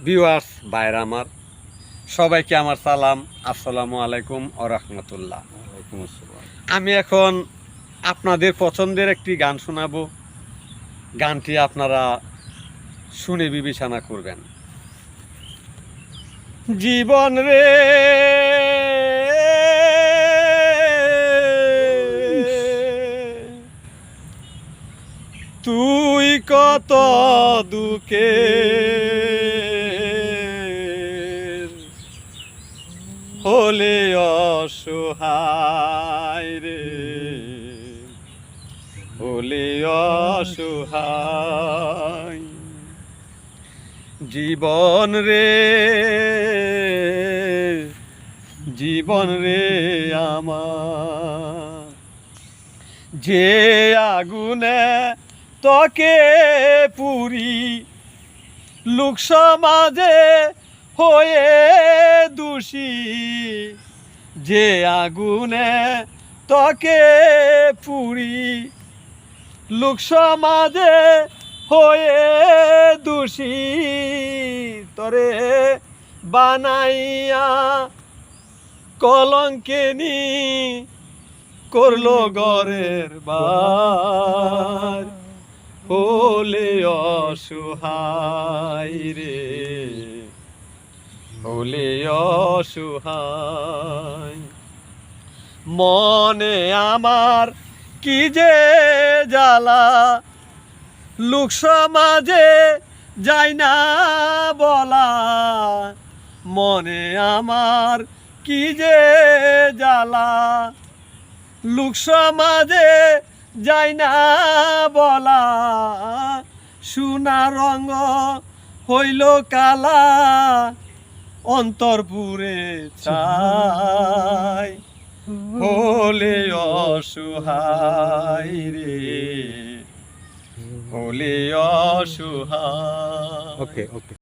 Viewers ভাইরা আমার সবাইকে আমার সালাম, আসসালামু আলাইকুম ওয়া রাহমাতুল্লাহ। আমি এখন আপনাদের পছন্দের একটি গান শোনাবো। গানটি আপনারা শুনে বিবেচনা করবেন। জীবন রে তুই কত দুঃখে হলে অসহায় রে, হলে অসহায়। জীবন রে জীবন রে আমার, যে আগুনে তোকে পুরি লোক সমাজে হয়ে দোষী, যে আগুনে তোকে পুরি লোক সমাজে হয়ে দোষী, তরে বানাইয়া কলঙ্কিনী করলো ঘরের বার, হলে অসহায় রে, হলে অসহায়। মনে আমার কি যে জ্বালা, লোক সমাজে যাই না বলা, মনে আমার কি যে জ্বালা, লোক সমাজে যাই না বলা, সোনা রঙ হইল কালা, অন্তরপুরে ছাই, হলে অসহায় রে, হলে অসহায়।